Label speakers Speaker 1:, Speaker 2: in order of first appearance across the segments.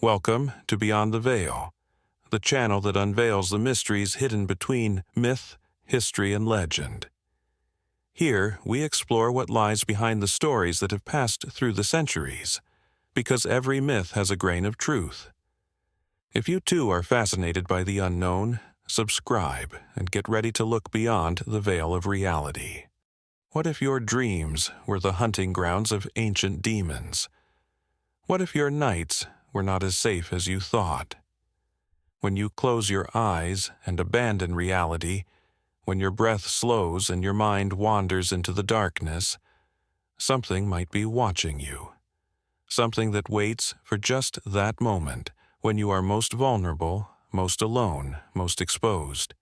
Speaker 1: Welcome to Beyond the Veil, the channel that unveils the mysteries hidden between myth, history, and legend. Here, we explore what lies behind the stories that have passed through the centuries, because every myth has a grain of truth. If you too are fascinated by the unknown, subscribe and get ready to look beyond the veil of reality. What if your dreams were the hunting grounds of ancient demons? What if your nights were not as safe as you thought? When you close your eyes and abandon reality, when your breath slows and your mind wanders into the darkness, something might be watching you. Something that waits for just that moment when you are most vulnerable, most alone, most exposed.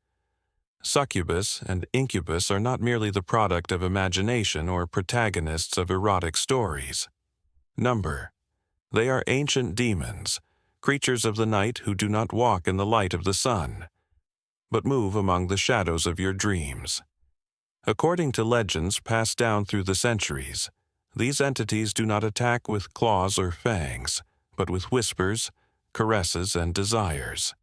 Speaker 1: Succubus and incubus are not merely the product of imagination or protagonists of erotic stories. They are ancient demons, creatures of the night who do not walk in the light of the sun, but move among the shadows of your dreams. According to legends passed down through the centuries, these entities do not attack with claws or fangs, but with whispers, caresses, and desires.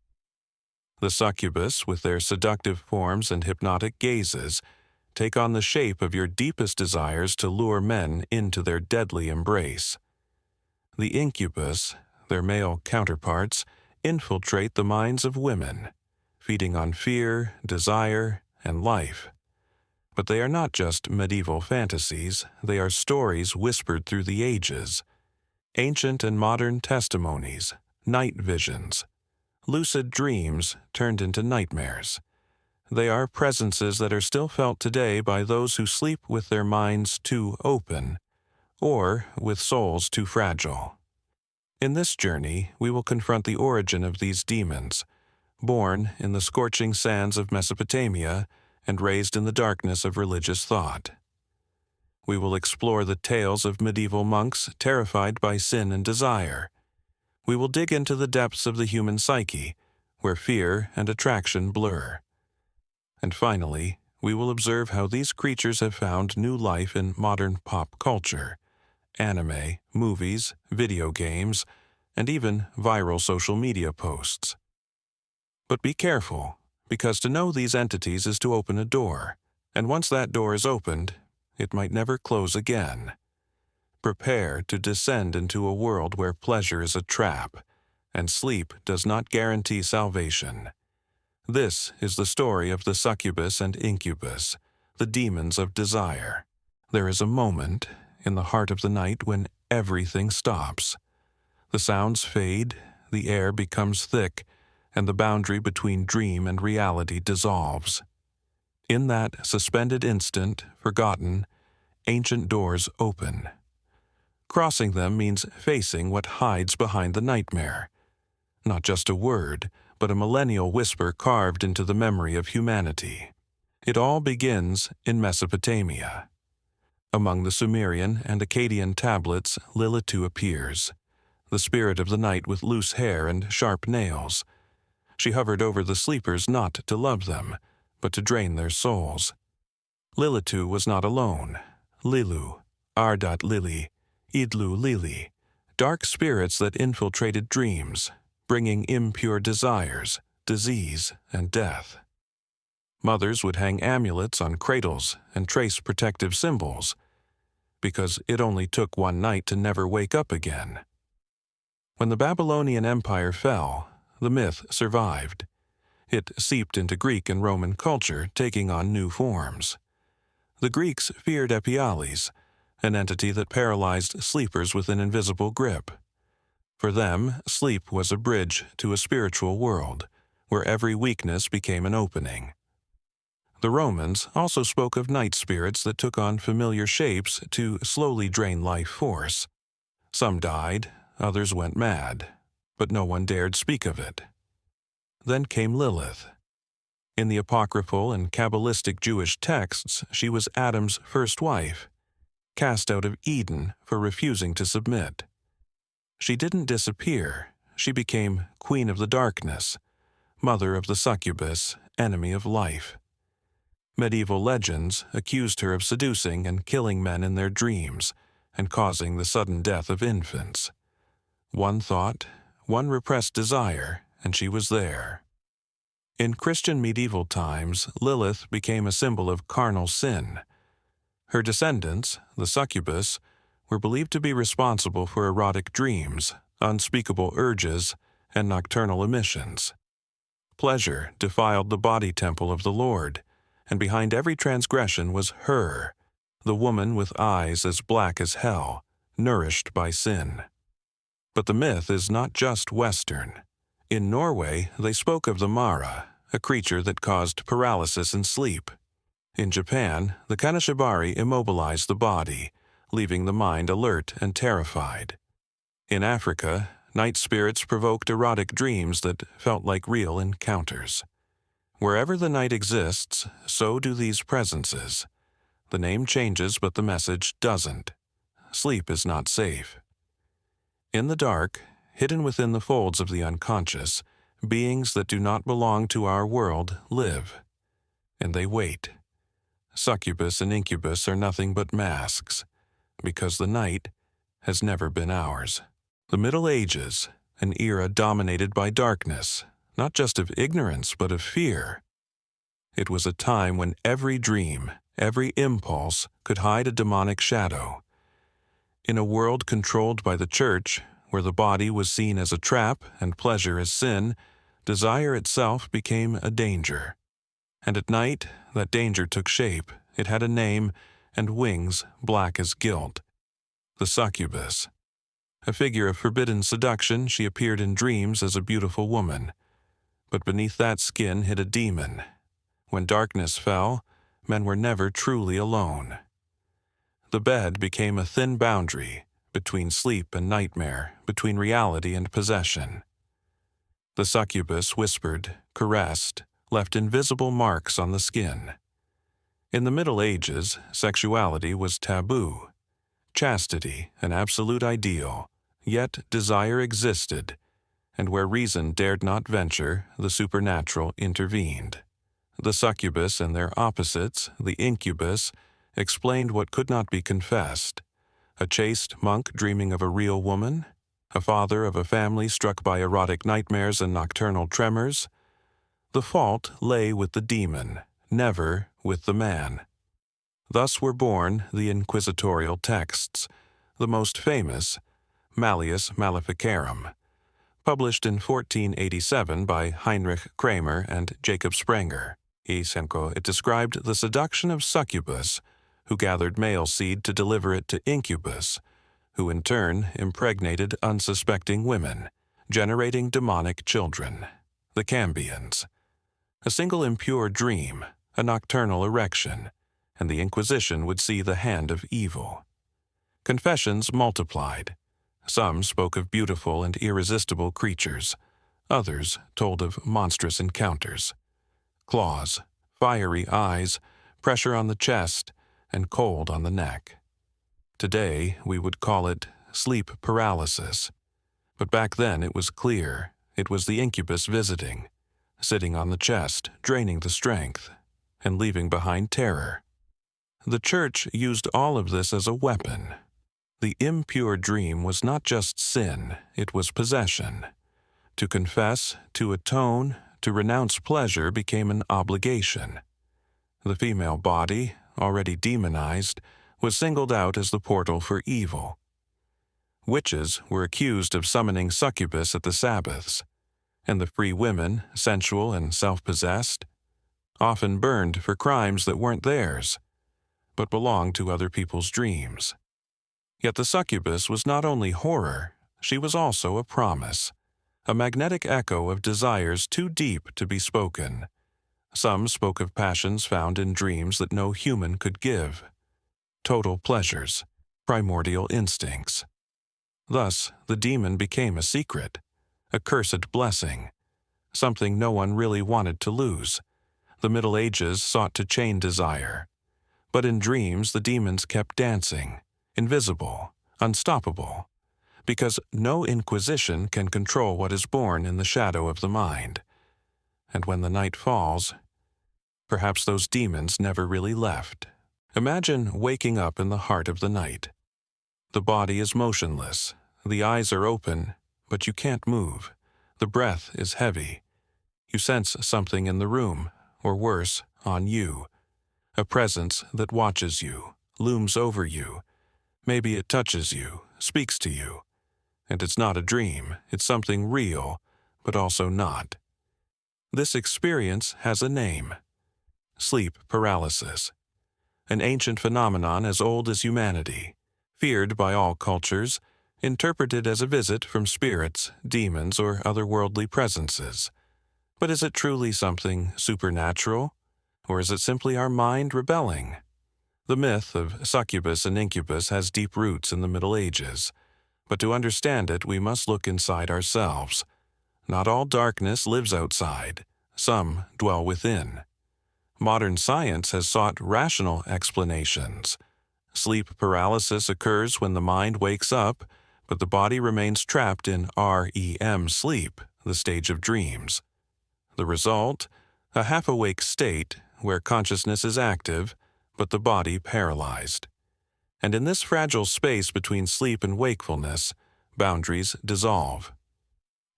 Speaker 1: The succubus, with their seductive forms and hypnotic gazes, take on the shape of your deepest desires to lure men into their deadly embrace. The incubus, their male counterparts, infiltrate the minds of women, feeding on fear, desire, and life. But they are not just medieval fantasies, they are stories whispered through the ages, ancient and modern testimonies, night visions, lucid dreams turned into nightmares. They are presences that are still felt today by those who sleep with their minds too open, or with souls too fragile. In this journey, we will confront the origin of these demons, born in the scorching sands of Mesopotamia and raised in the darkness of religious thought. We will explore the tales of medieval monks terrified by sin and desire. We will dig into the depths of the human psyche, where fear and attraction blur. And finally, we will observe how these creatures have found new life in modern pop culture, anime, movies, video games, and even viral social media posts. But be careful, because to know these entities is to open a door, and once that door is opened, it might never close again. Prepare to descend into a world where pleasure is a trap, and sleep does not guarantee salvation. This is the story of the succubus and incubus, the demons of desire. There is a moment in the heart of the night when everything stops. The sounds fade, the air becomes thick, and the boundary between dream and reality dissolves. In that suspended instant, forgotten, ancient doors open. Crossing them means facing what hides behind the nightmare. Not just a word, but a millennial whisper carved into the memory of humanity. It all begins in Mesopotamia. Among the Sumerian and Akkadian tablets, Lilitu appears, the spirit of the night with loose hair and sharp nails. She hovered over the sleepers not to love them, but to drain their souls. Lilitu was not alone. Lilu, Ardat Lili, Idlu Lili, dark spirits that infiltrated dreams, bringing impure desires, disease, and death. Mothers would hang amulets on cradles and trace protective symbols, because it only took one night to never wake up again. When the Babylonian Empire fell, the myth survived. It seeped into Greek and Roman culture, taking on new forms. The Greeks feared Epiales, an entity that paralyzed sleepers with an invisible grip. For them, sleep was a bridge to a spiritual world, where every weakness became an opening. The Romans also spoke of night spirits that took on familiar shapes to slowly drain life force. Some died, others went mad, but no one dared speak of it. Then came Lilith. In the apocryphal and Kabbalistic Jewish texts, she was Adam's first wife, cast out of Eden for refusing to submit. She didn't disappear. She became Queen of the Darkness, mother of the succubus, enemy of life. Medieval legends accused her of seducing and killing men in their dreams and causing the sudden death of infants. One thought, one repressed desire, and she was there. In Christian medieval times, Lilith became a symbol of carnal sin. Her descendants, the succubus, were believed to be responsible for erotic dreams, unspeakable urges, and nocturnal emissions. Pleasure defiled the body temple of the Lord, and behind every transgression was her, the woman with eyes as black as hell, nourished by sin. But the myth is not just Western. In Norway, they spoke of the Mara, a creature that caused paralysis in sleep. In Japan, the Kaneshibari immobilized the body, leaving the mind alert and terrified. In Africa, night spirits provoked erotic dreams that felt like real encounters. Wherever the night exists, so do these presences. The name changes, but the message doesn't. Sleep is not safe. In the dark, hidden within the folds of the unconscious, beings that do not belong to our world live. And they wait. Succubus and incubus are nothing but masks, because the night has never been ours. The Middle Ages, an era dominated by darkness, not just of ignorance but of fear. It was a time when every dream, every impulse could hide a demonic shadow. In a world controlled by the church, where the body was seen as a trap and pleasure as sin, desire itself became a danger. And at night, that danger took shape. It had a name and wings black as guilt. The succubus. A figure of forbidden seduction, she appeared in dreams as a beautiful woman. But beneath that skin hid a demon. When darkness fell, men were never truly alone. The bed became a thin boundary between sleep and nightmare, between reality and possession. The succubus whispered, caressed, left invisible marks on the skin. In the Middle Ages, sexuality was taboo. Chastity, an absolute ideal, yet desire existed, and where reason dared not venture, the supernatural intervened. The succubus and their opposites, the incubus, explained what could not be confessed. A chaste monk dreaming of a real woman? A father of a family struck by erotic nightmares and nocturnal tremors? The fault lay with the demon, never with the man. Thus were born the inquisitorial texts, the most famous, Malleus Maleficarum, published in 1487 by Heinrich Kramer and Jacob Sprenger. It described the seduction of succubus, who gathered male seed to deliver it to incubus, who in turn impregnated unsuspecting women, generating demonic children, the Cambians. A single impure dream, a nocturnal erection, and the Inquisition would see the hand of evil. Confessions multiplied. Some spoke of beautiful and irresistible creatures. Others told of monstrous encounters. Claws, fiery eyes, pressure on the chest, and cold on the neck. Today, we would call it sleep paralysis. But back then it was clear. It was the incubus visiting, sitting on the chest, draining the strength, and leaving behind terror. The church used all of this as a weapon. The impure dream was not just sin, it was possession. To confess, to atone, to renounce pleasure became an obligation. The female body, already demonized, was singled out as the portal for evil. Witches were accused of summoning succubus at the Sabbaths, and the free women, sensual and self-possessed, often burned for crimes that weren't theirs, but belonged to other people's dreams. Yet the succubus was not only horror, she was also a promise, a magnetic echo of desires too deep to be spoken. Some spoke of passions found in dreams that no human could give, total pleasures, primordial instincts. Thus, the demon became a secret, a cursed blessing, something no one really wanted to lose. The Middle Ages sought to chain desire, but in dreams the demons kept dancing, invisible, unstoppable, because no inquisition can control what is born in the shadow of the mind. And when the night falls, perhaps those demons never really left. Imagine waking up in the heart of the night. The body is motionless, the eyes are open, but you can't move. The breath is heavy. You sense something in the room, or worse, on you. A presence that watches you, looms over you. Maybe it touches you, speaks to you. And it's not a dream, it's something real, but also not. This experience has a name: sleep paralysis. An ancient phenomenon as old as humanity, feared by all cultures, interpreted as a visit from spirits, demons, or otherworldly presences. But is it truly something supernatural, or is it simply our mind rebelling? The myth of Succubus and Incubus has deep roots in the Middle Ages, but to understand it we must look inside ourselves. Not all darkness lives outside, some dwell within. Modern science has sought rational explanations. Sleep paralysis occurs when the mind wakes up, but the body remains trapped in REM sleep, the stage of dreams. The result? A half-awake state where consciousness is active, but the body paralyzed. And in this fragile space between sleep and wakefulness, boundaries dissolve.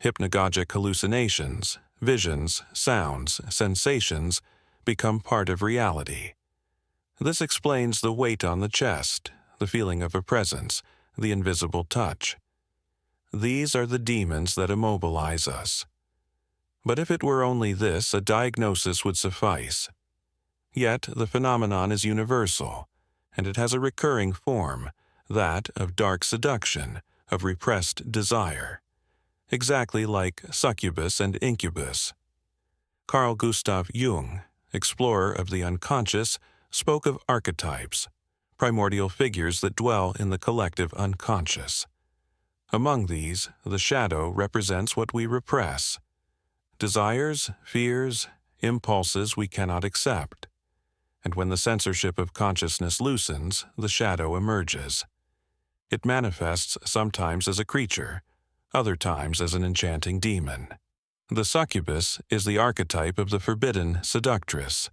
Speaker 1: Hypnagogic hallucinations, visions, sounds, sensations become part of reality. This explains the weight on the chest, the feeling of a presence, the invisible touch. These are the demons that immobilize us. But if it were only this, a diagnosis would suffice. Yet the phenomenon is universal, and it has a recurring form, that of dark seduction, of repressed desire. Exactly like Succubus and Incubus. Carl Gustav Jung, explorer of the unconscious, spoke of archetypes, primordial figures that dwell in the collective unconscious. Among these, the shadow represents what we repress. Desires, fears, impulses we cannot accept. And when the censorship of consciousness loosens, the shadow emerges. It manifests sometimes as a creature, other times as an enchanting demon. The succubus is the archetype of the forbidden seductress,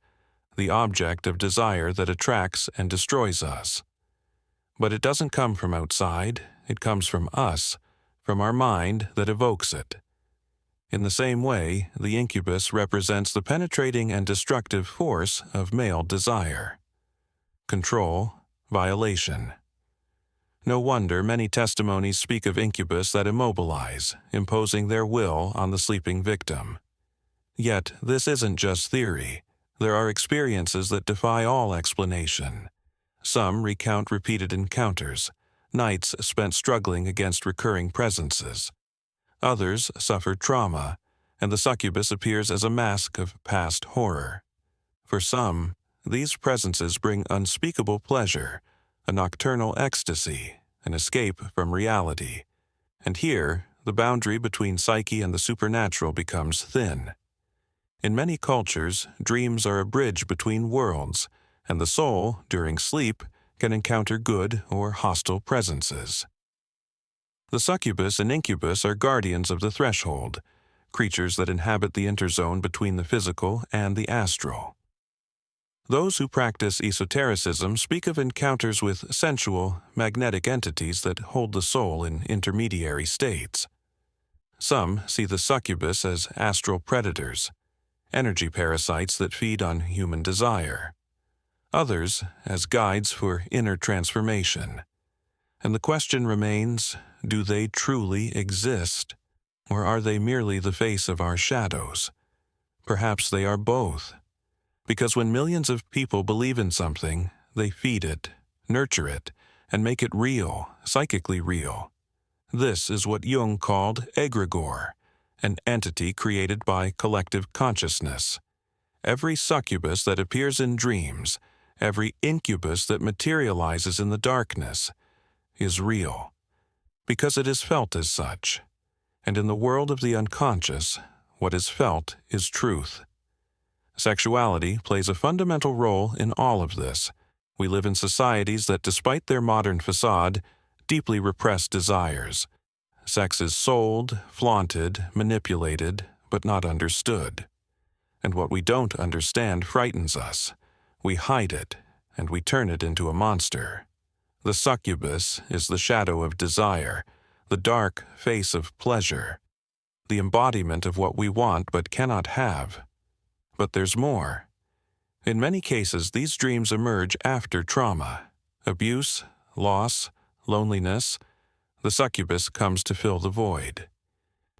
Speaker 1: the object of desire that attracts and destroys us. But it doesn't come from outside, it comes from us, from our mind that evokes it. In the same way, the incubus represents the penetrating and destructive force of male desire. Control, violation. No wonder many testimonies speak of incubus that immobilize, imposing their will on the sleeping victim. Yet this isn't just theory. There are experiences that defy all explanation. Some recount repeated encounters, nights spent struggling against recurring presences. Others suffer trauma, and the succubus appears as a mask of past horror. For some, these presences bring unspeakable pleasure, a nocturnal ecstasy, an escape from reality. And here, the boundary between psyche and the supernatural becomes thin. In many cultures, dreams are a bridge between worlds, and the soul, during sleep, can encounter good or hostile presences. The succubus and incubus are guardians of the threshold, creatures that inhabit the interzone between the physical and the astral. Those who practice esotericism speak of encounters with sensual, magnetic entities that hold the soul in intermediary states. Some see the succubus as astral predators, energy parasites that feed on human desire. Others as guides for inner transformation. And the question remains, do they truly exist? Or are they merely the face of our shadows? Perhaps they are both. Because when millions of people believe in something, they feed it, nurture it, and make it real, psychically real. This is what Jung called egregore, an entity created by collective consciousness. Every succubus that appears in dreams, every incubus that materializes in the darkness, is real, because it is felt as such. And in the world of the unconscious, what is felt is truth. Sexuality plays a fundamental role in all of this. We live in societies that, despite their modern facade, deeply repress desires. Sex is sold, flaunted, manipulated, but not understood. And what we don't understand frightens us. We hide it, and we turn it into a monster. The succubus is the shadow of desire, the dark face of pleasure, the embodiment of what we want but cannot have. But there's more. In many cases, these dreams emerge after trauma, abuse, loss, loneliness. The succubus comes to fill the void.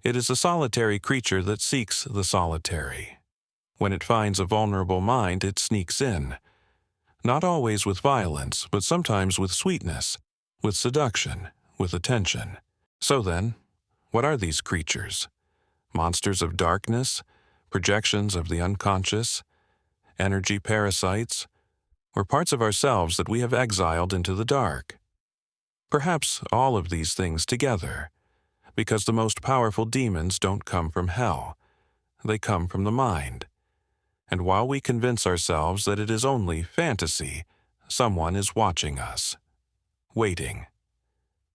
Speaker 1: It is a solitary creature that seeks the solitary. When it finds a vulnerable mind, it sneaks in. Not always with violence, but sometimes with sweetness, with seduction, with attention. So then, what are these creatures? Monsters of darkness, projections of the unconscious, energy parasites, or parts of ourselves that we have exiled into the dark? Perhaps all of these things together, because the most powerful demons don't come from hell. They come from the mind. And while we convince ourselves that it is only fantasy, someone is watching us, waiting,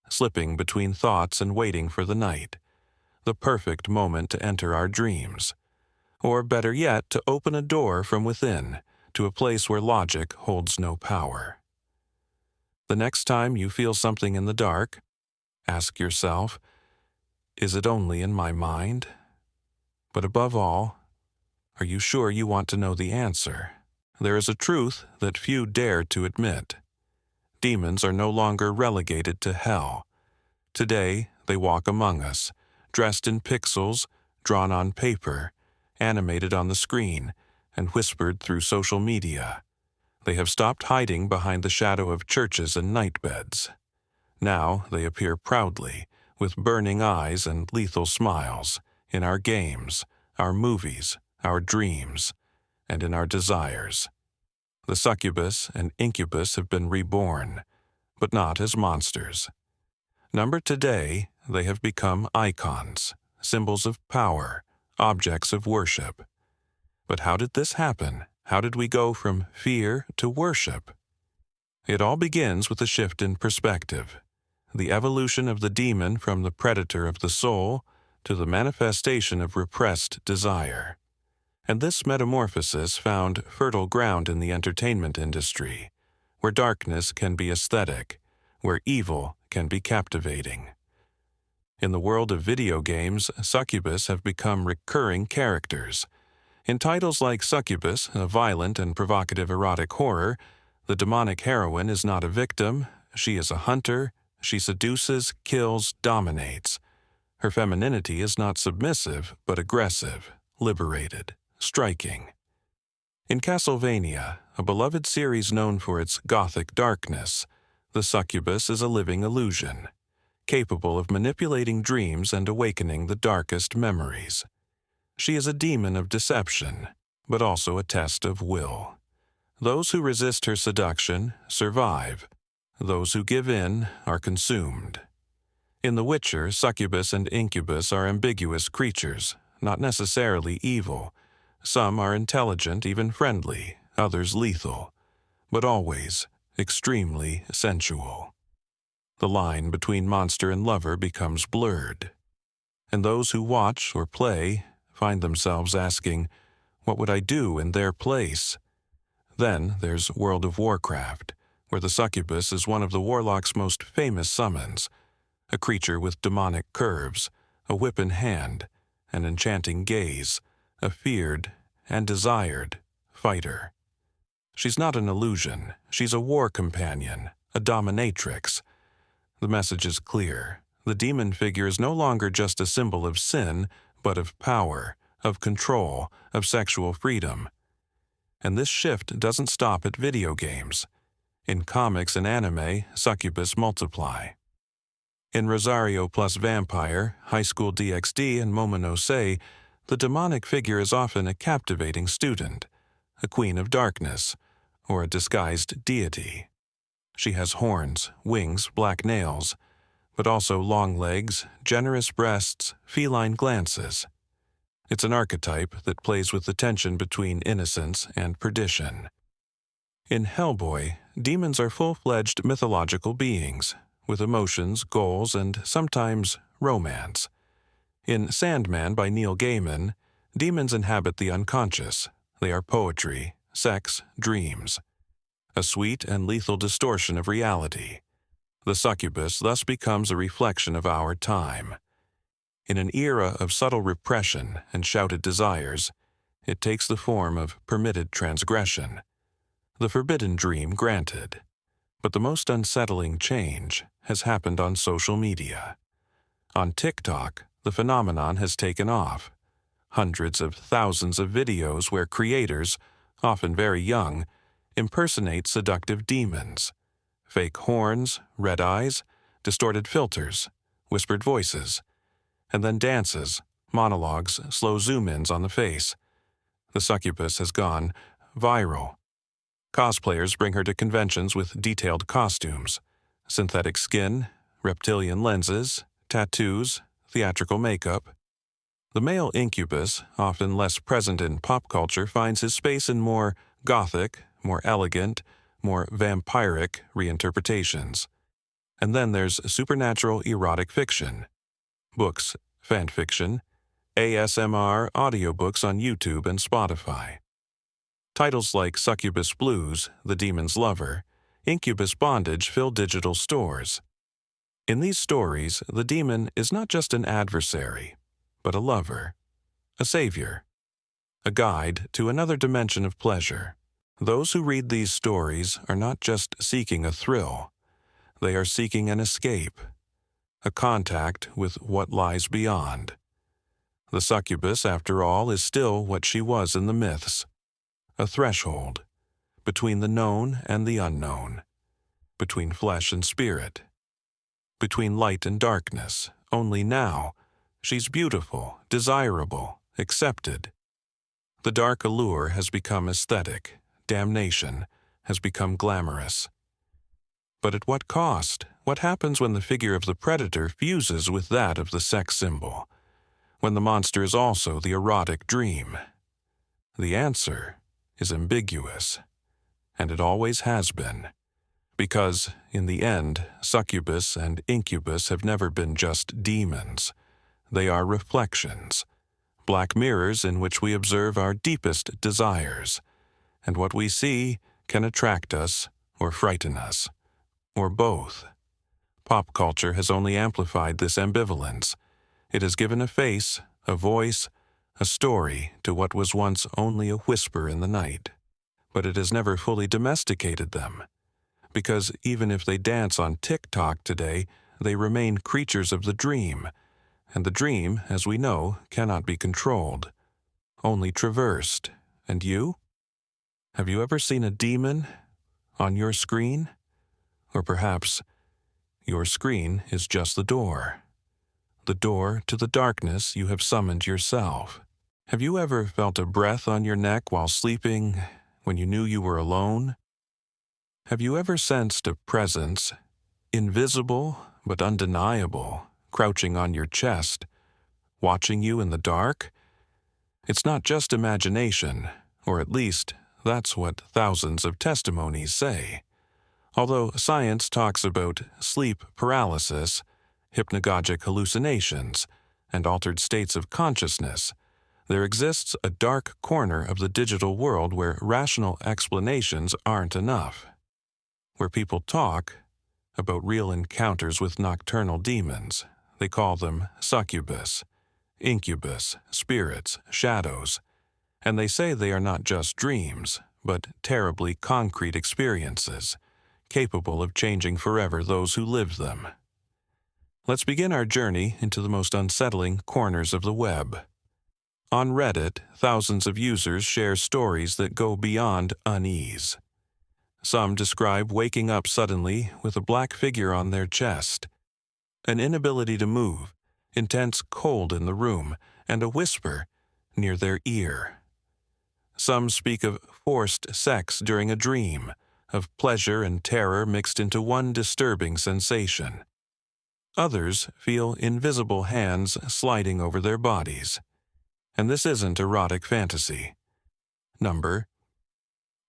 Speaker 1: slipping between thoughts and waiting for the night, the perfect moment to enter our dreams, or better yet, to open a door from within to a place where logic holds no power. The next time you feel something in the dark, ask yourself, is it only in my mind? But above all, are you sure you want to know the answer? There is a truth that few dare to admit. Demons are no longer relegated to hell. Today, they walk among us, dressed in pixels, drawn on paper, animated on the screen, and whispered through social media. They have stopped hiding behind the shadow of churches and nightbeds. Now they appear proudly, with burning eyes and lethal smiles, in our games, our movies, our dreams, and in our desires. The succubus and incubus have been reborn, but not as monsters. Numbered today, they have become icons, symbols of power, objects of worship. But how did this happen? How did we go from fear to worship? It all begins with a shift in perspective, the evolution of the demon from the predator of the soul to the manifestation of repressed desire. And this metamorphosis found fertile ground in the entertainment industry, where darkness can be aesthetic, where evil can be captivating. In the world of video games, succubus have become recurring characters. In titles like Succubus, a violent and provocative erotic horror, the demonic heroine is not a victim, she is a hunter, she seduces, kills, dominates. Her femininity is not submissive, but aggressive, liberated, striking. In Castlevania, a beloved series known for its gothic darkness, the succubus is a living illusion, capable of manipulating dreams and awakening the darkest memories. She is a demon of deception, but also a test of will. Those who resist her seduction survive. Those who give in are consumed. In The Witcher, succubus and incubus are ambiguous creatures, not necessarily evil. Some are intelligent, even friendly, others lethal, but always extremely sensual. The line between monster and lover becomes blurred, and those who watch or play find themselves asking, what would I do in their place? Then there's World of Warcraft, where the succubus is one of the warlock's most famous summons, a creature with demonic curves, a whip in hand, an enchanting gaze, a feared and desired fighter. She's not an illusion, she's a war companion, a dominatrix. The message is clear. The demon figure is no longer just a symbol of sin, but of power, of control, of sexual freedom. And this shift doesn't stop at video games. In comics and anime, succubus multiply. In Rosario plus Vampire, High School DxD, and Momonosei, the demonic figure is often a captivating student, a queen of darkness, or a disguised deity. She has horns, wings, black nails, but also long legs, generous breasts, feline glances. It's an archetype that plays with the tension between innocence and perdition. In Hellboy, demons are full-fledged mythological beings, with emotions, goals, and sometimes romance. In Sandman by Neil Gaiman, demons inhabit the unconscious. They are poetry, sex, dreams. A sweet and lethal distortion of reality. The succubus thus becomes a reflection of our time. In an era of subtle repression and shouted desires, it takes the form of permitted transgression, the forbidden dream granted. But the most unsettling change has happened on social media. On TikTok, the phenomenon has taken off. Hundreds of thousands of videos where creators, often very young, impersonate seductive demons. Fake horns, red eyes, distorted filters, whispered voices, and then dances, monologues, slow zoom-ins on the face. The succubus has gone viral. Cosplayers bring her to conventions with detailed costumes, synthetic skin, reptilian lenses, tattoos, theatrical makeup. The male incubus, often less present in pop culture, finds his space in more gothic, more elegant, more vampiric reinterpretations. And then there's supernatural erotic fiction. Books, fan fiction, ASMR audiobooks on YouTube and Spotify. Titles like Succubus Blues, The Demon's Lover, Incubus Bondage fill digital stores. In these stories, the demon is not just an adversary, but a lover, a savior, a guide to another dimension of pleasure. Those who read these stories are not just seeking a thrill, they are seeking an escape, a contact with what lies beyond. The succubus, after all, is still what she was in the myths, a threshold between the known and the unknown, between flesh and spirit, between light and darkness. Only now, she's beautiful, desirable, accepted. The dark allure has become aesthetic, damnation has become glamorous. But at what cost? What happens when the figure of the predator fuses with that of the sex symbol? When the monster is also the erotic dream? The answer is ambiguous, and it always has been. Because, in the end, succubus and incubus have never been just demons. They are reflections, black mirrors in which we observe our deepest desires, and what we see can attract us or frighten us, or both. Pop culture has only amplified this ambivalence. It has given a face, a voice, a story to what was once only a whisper in the night. But it has never fully domesticated them, because even if they dance on TikTok today, they remain creatures of the dream, and the dream, as we know, cannot be controlled, only traversed. And you? Have you ever seen a demon on your screen? Or perhaps your screen is just the door to the darkness you have summoned yourself. Have you ever felt a breath on your neck while sleeping when you knew you were alone? Have you ever sensed a presence, invisible but undeniable, crouching on your chest, watching you in the dark? It's not just imagination, or at least that's what thousands of testimonies say. Although science talks about sleep paralysis, hypnagogic hallucinations, and altered states of consciousness, there exists a dark corner of the digital world where rational explanations aren't enough, where people talk about real encounters with nocturnal demons. They call them succubus, incubus, spirits, shadows, and they say they are not just dreams, but terribly concrete experiences, capable of changing forever those who live them. Let's begin our journey into the most unsettling corners of the web. On Reddit, thousands of users share stories that go beyond unease. Some describe waking up suddenly with a black figure on their chest, an inability to move, intense cold in the room, and a whisper near their ear. Some speak of forced sex during a dream, of pleasure and terror mixed into one disturbing sensation. Others feel invisible hands sliding over their bodies. And this isn't erotic fantasy.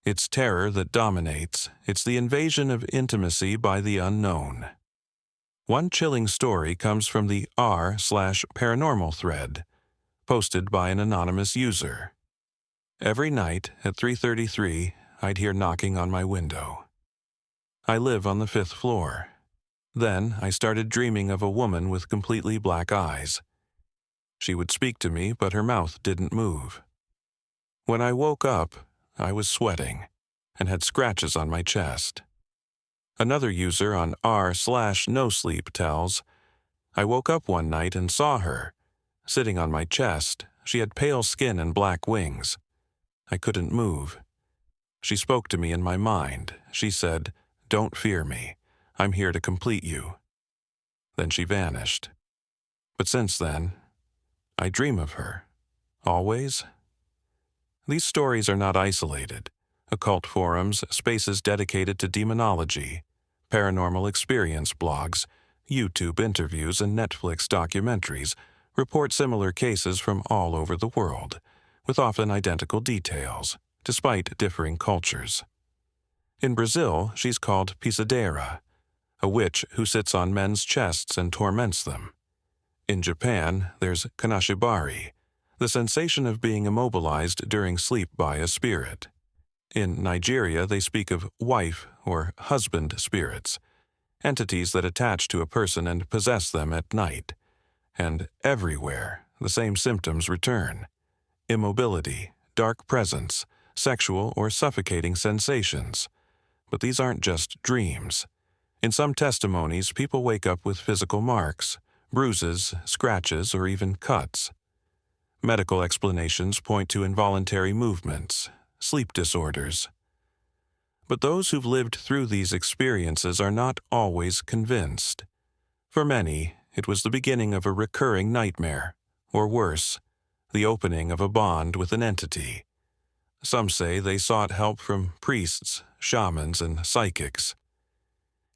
Speaker 1: It's terror that dominates. It's the invasion of intimacy by the unknown. One chilling story comes from the r/paranormal thread, posted by an anonymous user. Every night at 3:33, I'd hear knocking on my window. I live on the 5th floor. Then I started dreaming of a woman with completely black eyes. She would speak to me, but her mouth didn't move. When I woke up, I was sweating and had scratches on my chest. Another user on r/nosleep tells, I woke up one night and saw her. Sitting on my chest, she had pale skin and black wings. I couldn't move. She spoke to me in my mind. She said, "Don't fear me. I'm here to complete you." Then she vanished. But since then, I dream of her. Always. These stories are not isolated. Occult forums, spaces dedicated to demonology, paranormal experience blogs, YouTube interviews, and Netflix documentaries report similar cases from all over the world, with often identical details, despite differing cultures. In Brazil, she's called pisadeira, a witch who sits on men's chests and torments them. In Japan, there's kanashibari, the sensation of being immobilized during sleep by a spirit. In Nigeria, they speak of wife or husband spirits, entities that attach to a person and possess them at night. And everywhere, the same symptoms return: immobility, dark presence, sexual or suffocating sensations. But these aren't just dreams. In some testimonies, people wake up with physical marks, bruises, scratches, or even cuts. Medical explanations point to involuntary movements, sleep disorders. But those who've lived through these experiences are not always convinced. For many, it was the beginning of a recurring nightmare, or worse, the opening of a bond with an entity. Some say they sought help from priests, shamans, and psychics.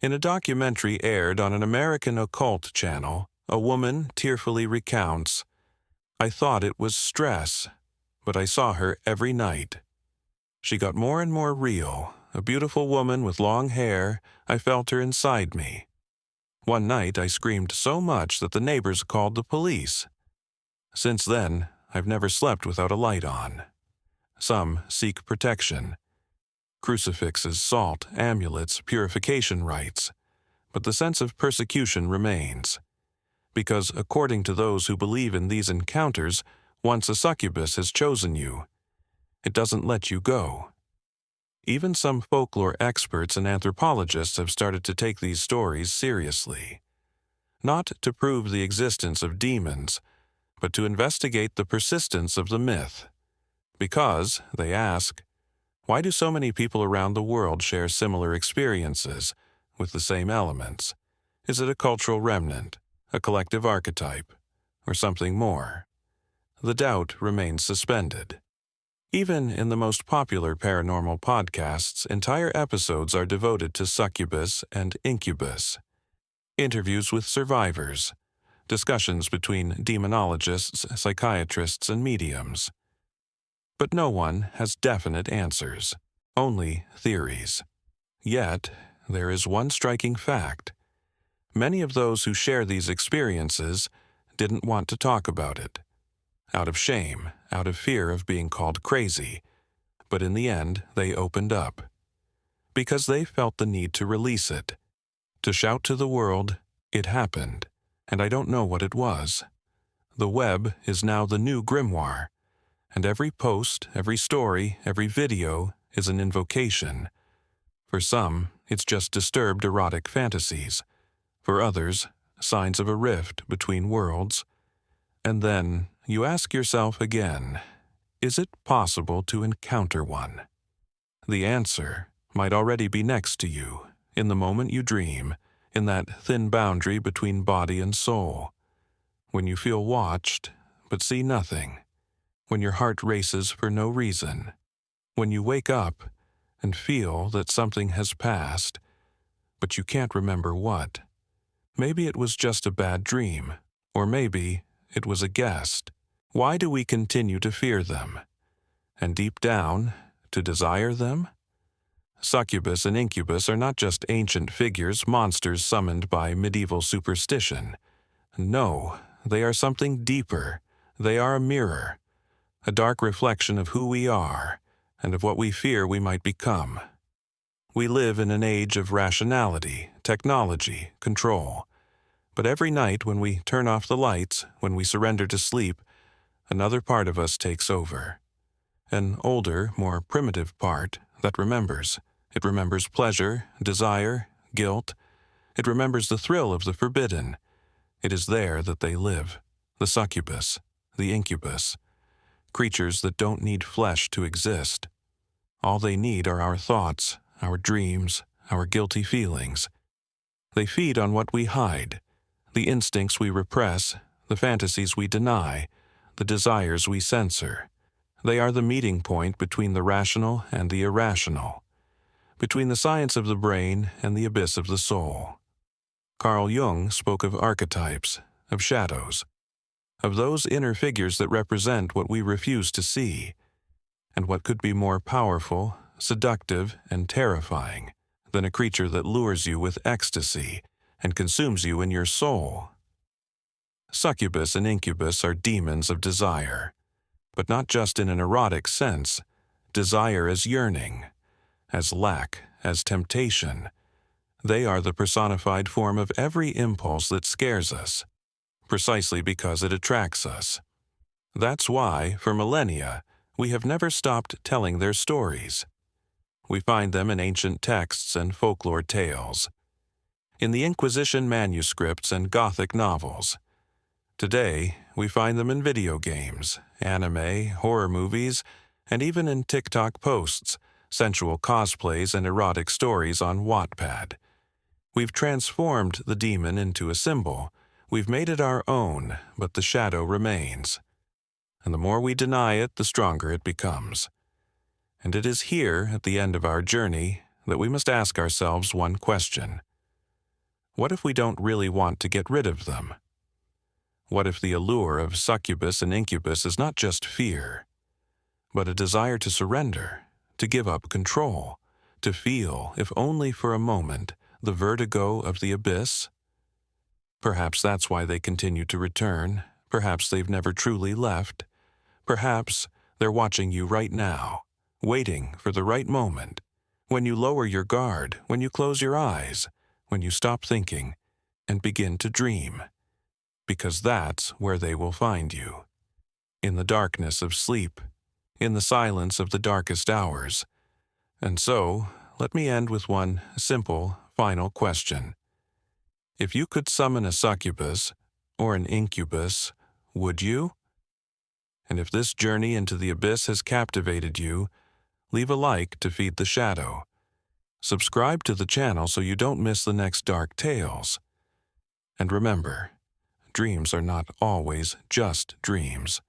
Speaker 1: In a documentary aired on an American occult channel, a woman tearfully recounts, "I thought it was stress, but I saw her every night. She got more and more real, a beautiful woman with long hair. I felt her inside me. One night I screamed so much that the neighbors called the police. Since then, I've never slept without a light on." Some seek protection. Crucifixes, salt, amulets, purification rites. But the sense of persecution remains. Because according to those who believe in these encounters, once a succubus has chosen you, it doesn't let you go. Even some folklore experts and anthropologists have started to take these stories seriously. Not to prove the existence of demons, but to investigate the persistence of the myth. Because, they ask, why do so many people around the world share similar experiences with the same elements? Is it a cultural remnant, a collective archetype, or something more? The doubt remains suspended. Even in the most popular paranormal podcasts, entire episodes are devoted to Succubus and Incubus. Interviews with survivors, discussions between demonologists, psychiatrists, and mediums. But no one has definite answers, only theories. Yet, there is one striking fact. Many of those who share these experiences didn't want to talk about it. Out of shame, out of fear of being called crazy. But in the end, they opened up. Because they felt the need to release it. To shout to the world, "It happened, and I don't know what it was." The web is now the new grimoire. And every post, every story, every video is an invocation. For some, it's just disturbed erotic fantasies. For others, signs of a rift between worlds. And then you ask yourself again, is it possible to encounter one? The answer might already be next to you, in the moment you dream, in that thin boundary between body and soul. When you feel watched, but see nothing. When your heart races for no reason. When you wake up and feel that something has passed, but you can't remember what. Maybe it was just a bad dream, or maybe it was a guest. Why do we continue to fear them? And deep down, to desire them? Succubus and Incubus are not just ancient figures, monsters summoned by medieval superstition. No, they are something deeper. They are a mirror. A dark reflection of who we are, and of what we fear we might become. We live in an age of rationality, technology, control. But every night when we turn off the lights, when we surrender to sleep, another part of us takes over. An older, more primitive part that remembers. It remembers pleasure, desire, guilt. It remembers the thrill of the forbidden. It is there that they live. The succubus, the incubus. Creatures that don't need flesh to exist. All they need are our thoughts, our dreams, our guilty feelings. They feed on what we hide, the instincts we repress, the fantasies we deny, the desires we censor. They are the meeting point between the rational and the irrational, between the science of the brain and the abyss of the soul. Carl Jung spoke of archetypes, of shadows, of those inner figures that represent what we refuse to see. And what could be more powerful, seductive, and terrifying than a creature that lures you with ecstasy and consumes you in your soul? Succubus and incubus are demons of desire, but not just in an erotic sense. Desire as yearning, as lack, as temptation. They are the personified form of every impulse that scares us, precisely because it attracts us. That's why, for millennia, we have never stopped telling their stories. We find them in ancient texts and folklore tales, in the Inquisition manuscripts and Gothic novels. Today, we find them in video games, anime, horror movies, and even in TikTok posts, sensual cosplays, and erotic stories on Wattpad. We've transformed the demon into a symbol. We've made it our own, but the shadow remains. And the more we deny it, the stronger it becomes. And it is here, at the end of our journey, that we must ask ourselves one question. What if we don't really want to get rid of them? What if the allure of succubus and incubus is not just fear, but a desire to surrender, to give up control, to feel, if only for a moment, the vertigo of the abyss? Perhaps that's why they continue to return. Perhaps they've never truly left. Perhaps they're watching you right now, waiting for the right moment, when you lower your guard, when you close your eyes, when you stop thinking and begin to dream. Because that's where they will find you. In the darkness of sleep, in the silence of the darkest hours. And so, let me end with one simple, final question. If you could summon a succubus or an incubus, would you? And if this journey into the abyss has captivated you, leave a like to feed the shadow. Subscribe to the channel so you don't miss the next dark tales. And remember, dreams are not always just dreams.